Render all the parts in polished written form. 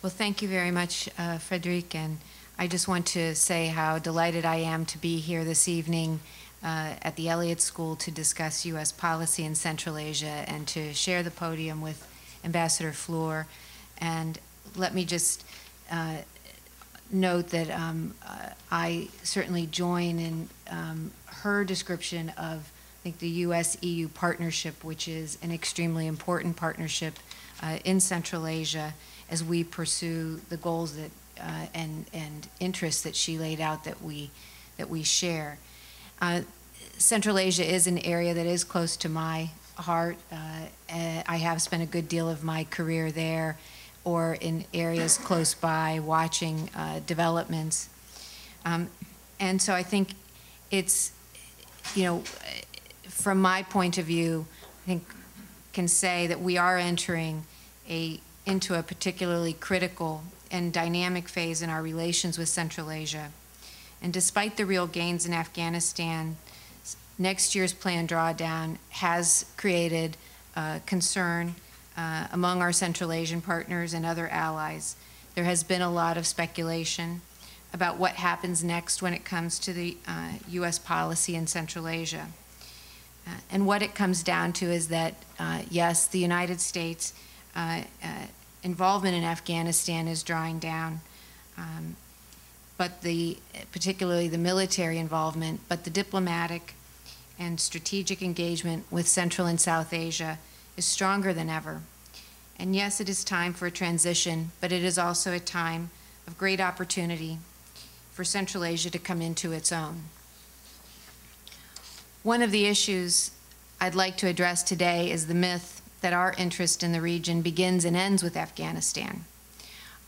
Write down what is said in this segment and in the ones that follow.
Well, thank you very much, Frederic, and I just want to say how delighted I am to be here this evening at the Elliott School to discuss U.S. policy in Central Asia and to share the podium with Ambassador Fleur. And let me just note that I certainly join in her description of, I think, the U.S.-EU partnership, which is an extremely important partnership in Central Asia as we pursue the goals that and interests that she laid out that we share. Central Asia is an area that is close to my heart. I have spent a good deal of my career there or in areas close by watching developments. And so I think it's, you know, from my point of view, I think can say that we are entering into a particularly critical and dynamic phase in our relations with Central Asia. And despite the real gains in Afghanistan, next year's planned drawdown has created concern among our Central Asian partners and other allies. There has been a lot of speculation about what happens next when it comes to the U.S. policy in Central Asia. And what it comes down to is that, yes, the United States involvement in Afghanistan is drawing down, but particularly the military involvement, but the diplomatic and strategic engagement with Central and South Asia is stronger than ever. And yes, it is time for a transition, but it is also a time of great opportunity for Central Asia to come into its own. One of the issues I'd like to address today is the myth that our interest in the region begins and ends with Afghanistan.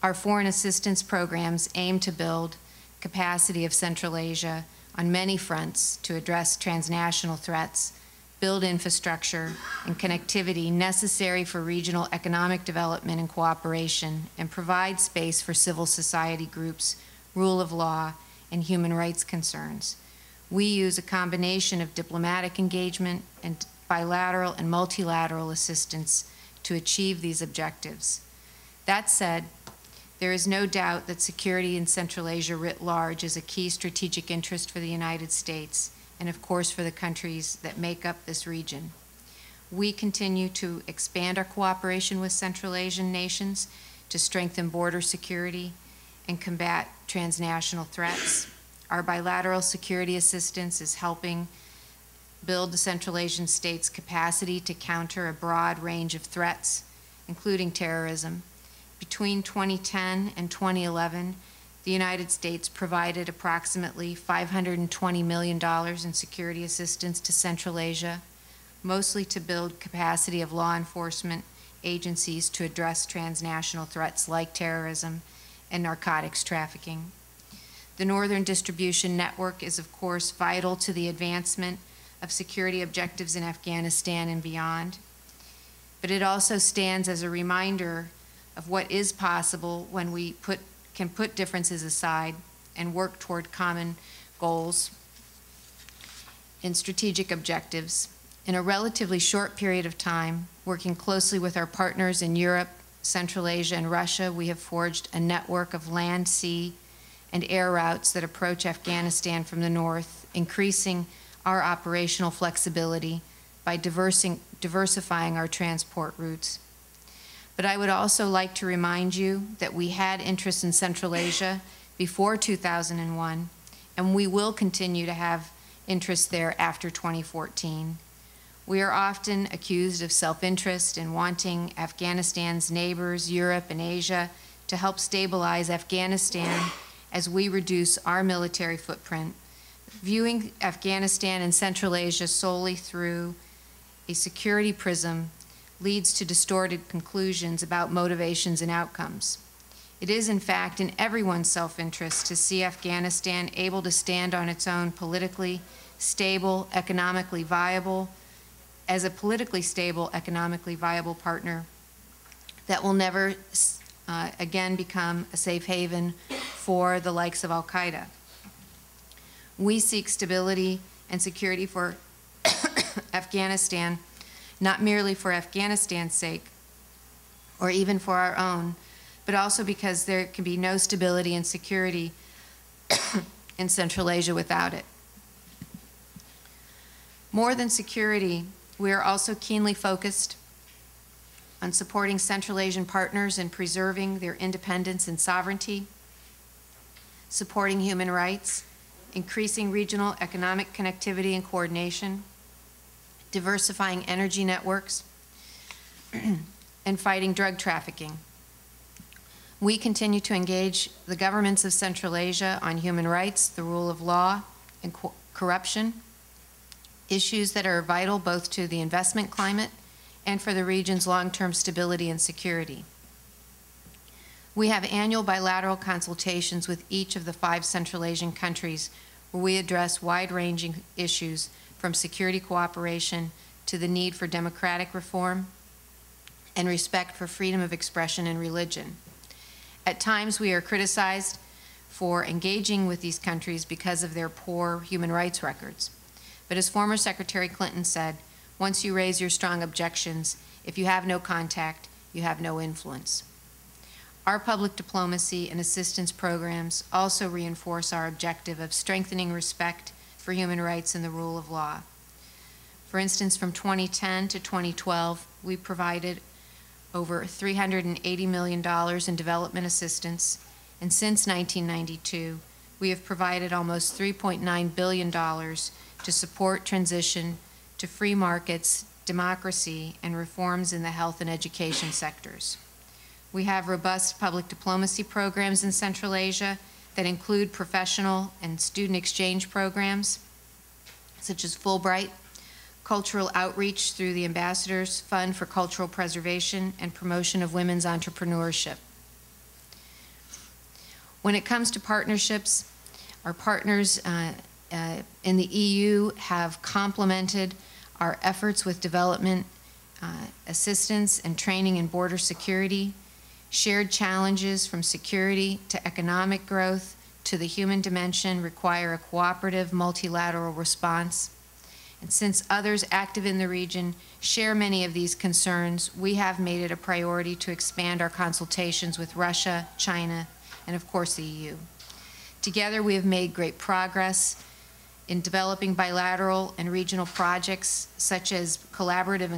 Our foreign assistance programs aim to build capacity of Central Asia on many fronts to address transnational threats, build infrastructure and connectivity necessary for regional economic development and cooperation, and provide space for civil society groups, rule of law, and human rights concerns. We use a combination of diplomatic engagement and bilateral and multilateral assistance to achieve these objectives. That said, there is no doubt that security in Central Asia writ large is a key strategic interest for the United States and, of course, for the countries that make up this region. We continue to expand our cooperation with Central Asian nations to strengthen border security and combat transnational threats. Our bilateral security assistance is helping build the Central Asian states' capacity to counter a broad range of threats, including terrorism. Between 2010 and 2011, the United States provided approximately $520 million in security assistance to Central Asia, mostly to build capacity of law enforcement agencies to address transnational threats like terrorism and narcotics trafficking. The Northern Distribution Network is, of course, vital to the advancement of security objectives in Afghanistan and beyond, but it also stands as a reminder of what is possible when we can put differences aside and work toward common goals and strategic objectives. In a relatively short period of time, working closely with our partners in Europe, Central Asia, and Russia, we have forged a network of land, sea, and air routes that approach Afghanistan from the north, increasing our operational flexibility by diversifying our transport routes. But I would also like to remind you that we had interest in Central Asia before 2001, and we will continue to have interest there after 2014. We are often accused of self-interest in wanting Afghanistan's neighbors, Europe and Asia, to help stabilize Afghanistan as we reduce our military footprint. Viewing Afghanistan and Central Asia solely through a security prism leads to distorted conclusions about motivations and outcomes. It is, in fact, in everyone's self-interest to see Afghanistan able to stand on its own politically stable, economically viable, as a politically stable, economically viable partner that will never again become a safe haven for the likes of Al-Qaeda. We seek stability and security for Afghanistan, not merely for Afghanistan's sake, or even for our own, but also because there can be no stability and security in Central Asia without it. More than security, we are also keenly focused on supporting Central Asian partners in preserving their independence and sovereignty, supporting human rights, increasing regional economic connectivity and coordination, diversifying energy networks, and fighting drug trafficking. We continue to engage the governments of Central Asia on human rights, the rule of law, and corruption, issues that are vital both to the investment climate and for the region's long-term stability and security. We have annual bilateral consultations with each of the 5 Central Asian countries where we address wide-ranging issues from security cooperation to the need for democratic reform and respect for freedom of expression and religion. At times, we are criticized for engaging with these countries because of their poor human rights records. But as former Secretary Clinton said, once you raise your strong objections, if you have no contact, you have no influence. Our public diplomacy and assistance programs also reinforce our objective of strengthening respect for human rights and the rule of law. For instance, from 2010 to 2012, we provided over $380 million in development assistance, and since 1992, we have provided almost $3.9 billion to support transition to free markets, democracy, and reforms in the health and education sectors. We have robust public diplomacy programs in Central Asia that include professional and student exchange programs, such as Fulbright, cultural outreach through the Ambassadors Fund for Cultural Preservation and promotion of women's entrepreneurship. When it comes to partnerships, our partners in the EU have complemented our efforts with development assistance and training in border security, shared challenges from security to economic growth to the human dimension require a cooperative multilateral response. And since others active in the region share many of these concerns, we have made it a priority to expand our consultations with Russia, China, and of course the EU. Together we have made great progress in developing bilateral and regional projects such as a collaborative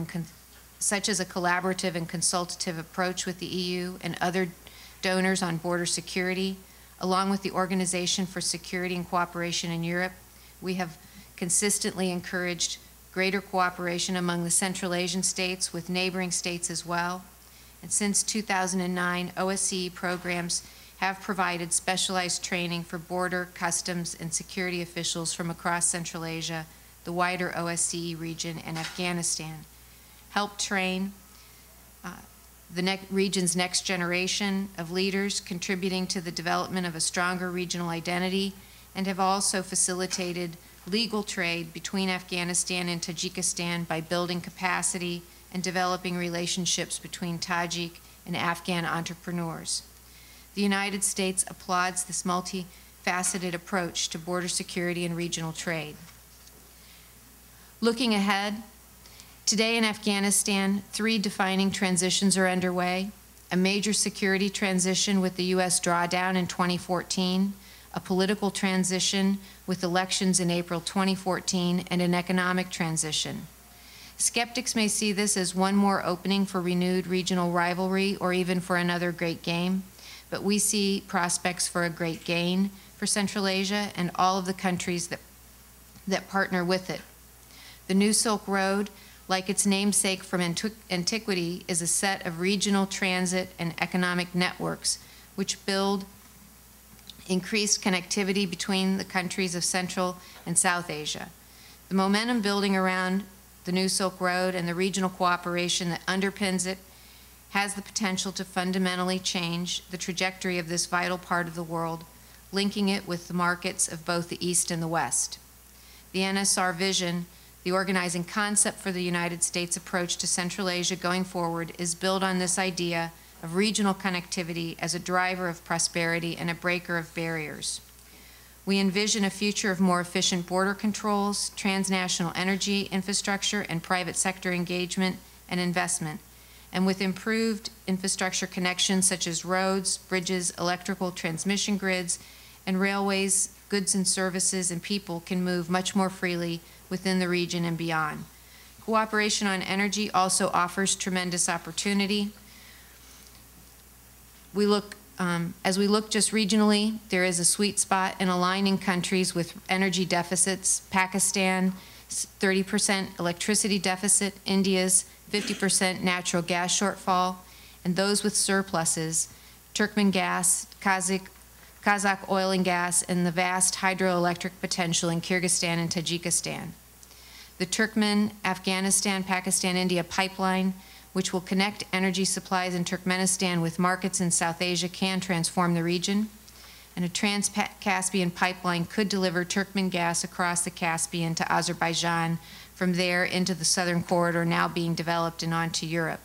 and consultative approach with the EU and other donors on border security, along with the Organization for Security and Cooperation in Europe. We have consistently encouraged greater cooperation among the Central Asian states with neighboring states as well. And since 2009, OSCE programs have provided specialized training for border, customs, and security officials from across Central Asia, the wider OSCE region, and Afghanistan, help train the region's next generation of leaders, contributing to the development of a stronger regional identity, and have also facilitated legal trade between Afghanistan and Tajikistan by building capacity and developing relationships between Tajik and Afghan entrepreneurs. The United States applauds this multifaceted approach to border security and regional trade. Looking ahead, today in Afghanistan, 3 defining transitions are underway: a major security transition with the U.S. drawdown in 2014, a political transition with elections in April 2014, and an economic transition. Skeptics may see this as one more opening for renewed regional rivalry or even for another great game, but we see prospects for a great gain for Central Asia and all of the countries that partner with it. The New Silk Road, like its namesake from antiquity, is a set of regional transit and economic networks which build increased connectivity between the countries of Central and South Asia. The momentum building around the New Silk Road and the regional cooperation that underpins it has the potential to fundamentally change the trajectory of this vital part of the world, linking it with the markets of both the East and the West. The NSR vision, the organizing concept for the United States approach to Central Asia going forward, is built on this idea of regional connectivity as a driver of prosperity and a breaker of barriers. We envision a future of more efficient border controls, transnational energy infrastructure, and private sector engagement and investment, And with improved infrastructure connections such as roads, bridges, electrical transmission grids, and railways, goods and services and people can move much more freely within the region and beyond. Cooperation on energy also offers tremendous opportunity. As we look just regionally, there is a sweet spot in aligning countries with energy deficits. Pakistan, 30% electricity deficit, India's 50% natural gas shortfall, and those with surpluses, Turkmen gas, Kazakh oil and gas, and the vast hydroelectric potential in Kyrgyzstan and Tajikistan. The Turkmen, Afghanistan, Pakistan, India pipeline, which will connect energy supplies in Turkmenistan with markets in South Asia, can transform the region. And a Trans-Caspian pipeline could deliver Turkmen gas across the Caspian to Azerbaijan, from there into the southern corridor now being developed and onto Europe.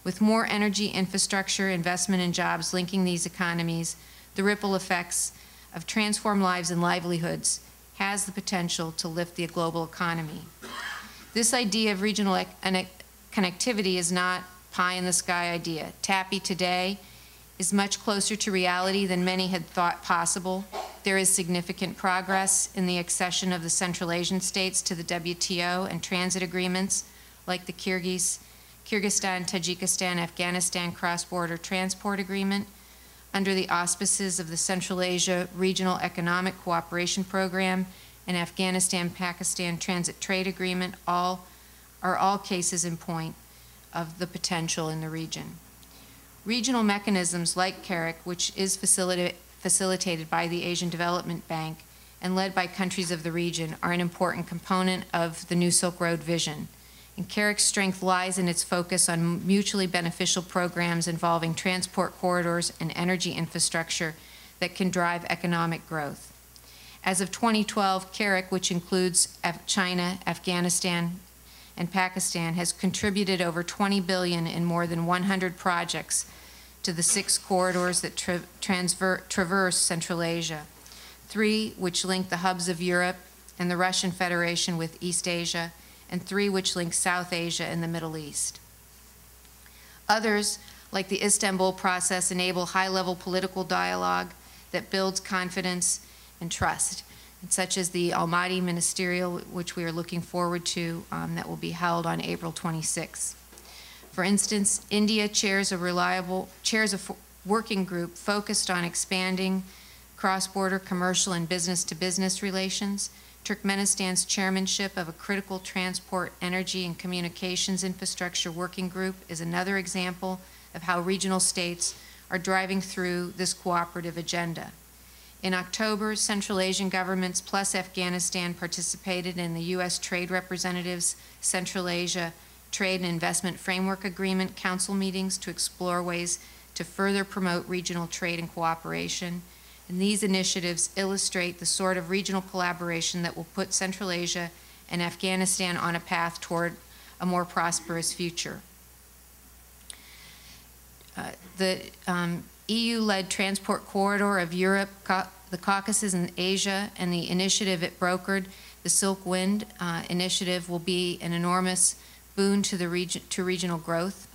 With more energy infrastructure, investment, and jobs linking these economies, the ripple effects of transformed lives and livelihoods has the potential to lift the global economy. This idea of regional connectivity is not pie-in-the-sky idea. TAPI today is much closer to reality than many had thought possible. There is significant progress in the accession of the Central Asian states to the WTO and transit agreements like the Kyrgyzstan, Tajikistan, Afghanistan cross-border transport agreement under the auspices of the Central Asia Regional Economic Cooperation Program and Afghanistan-Pakistan Transit Trade Agreement are all cases in point of the potential in the region. Regional mechanisms like CARIC, which is facilitated by the Asian Development Bank and led by countries of the region, are an important component of the New Silk Road vision. And CARIC's strength lies in its focus on mutually beneficial programs involving transport corridors and energy infrastructure that can drive economic growth. As of 2012, CARIC, which includes China, Afghanistan, and Pakistan, has contributed over $20 billion in more than 100 projects to the 6 corridors that traverse Central Asia, 3 which link the hubs of Europe and the Russian Federation with East Asia, and 3 which link South Asia and the Middle East. Others, like the Istanbul process, enable high-level political dialogue that builds confidence and trust, such as the Almaty Ministerial, which we are looking forward to, that will be held on April 26th. For instance, India chairs a working group focused on expanding cross-border commercial and business-to-business relations. Turkmenistan's chairmanship of a critical transport, energy, and communications infrastructure working group is another example of how regional states are driving through this cooperative agenda. In October, Central Asian governments plus Afghanistan participated in the U.S. Trade Representatives' Central Asia Trade and Investment Framework Agreement Council meetings to explore ways to further promote regional trade and cooperation. And these initiatives illustrate the sort of regional collaboration that will put Central Asia and Afghanistan on a path toward a more prosperous future. The EU-led transport corridor of Europe, the Caucasus, and Asia, and the initiative it brokered, the Silk Wind initiative, will be an enormous boon to regional growth.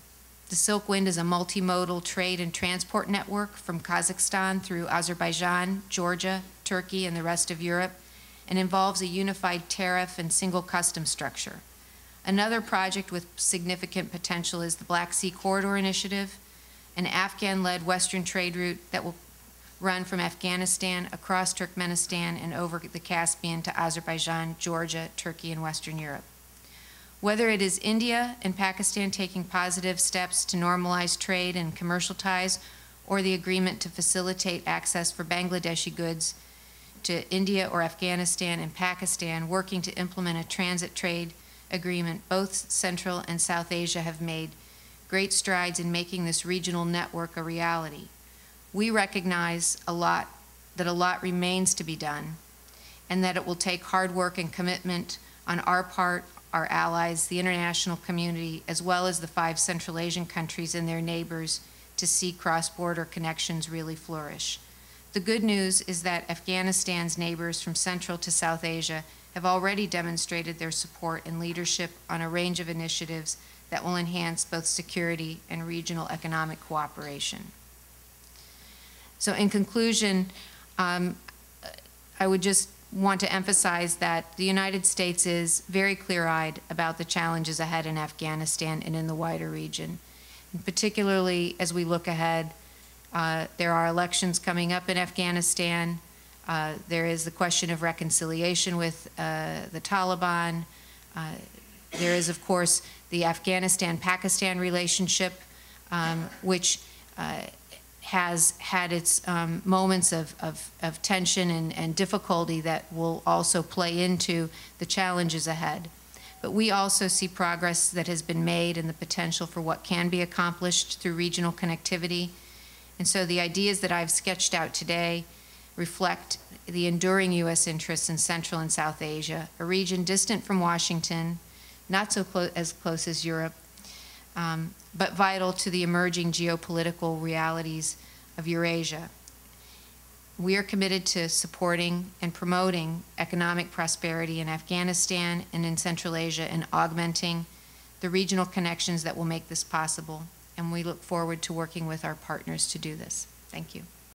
The Silk Wind is a multimodal trade and transport network from Kazakhstan through Azerbaijan, Georgia, Turkey, and the rest of Europe, and involves a unified tariff and single customs structure. Another project with significant potential is the Black Sea Corridor Initiative, an Afghan-led Western trade route that will run from Afghanistan across Turkmenistan and over the Caspian to Azerbaijan, Georgia, Turkey, and Western Europe. Whether it is India and Pakistan taking positive steps to normalize trade and commercial ties, or the agreement to facilitate access for Bangladeshi goods to India or Afghanistan and Pakistan working to implement a transit trade agreement, both Central and South Asia have made great strides in making this regional network a reality. We recognize that a lot remains to be done, and that it will take hard work and commitment on our part, our allies, the international community, as well as the 5 Central Asian countries and their neighbors to see cross-border connections really flourish. The good news is that Afghanistan's neighbors from Central to South Asia have already demonstrated their support and leadership on a range of initiatives that will enhance both security and regional economic cooperation. So in conclusion, I would just want to emphasize that the United States is very clear-eyed about the challenges ahead in Afghanistan and in the wider region. And particularly as we look ahead, there are elections coming up in Afghanistan. There is the question of reconciliation with the Taliban. There is, of course, the Afghanistan-Pakistan relationship, which has had its moments of tension and difficulty that will also play into the challenges ahead. But we also see progress that has been made and the potential for what can be accomplished through regional connectivity. And so the ideas that I've sketched out today reflect the enduring U.S. interests in Central and South Asia, a region distant from Washington, not so as close as Europe, but vital to the emerging geopolitical realities of Eurasia. We are committed to supporting and promoting economic prosperity in Afghanistan and in Central Asia and augmenting the regional connections that will make this possible. And we look forward to working with our partners to do this. Thank you.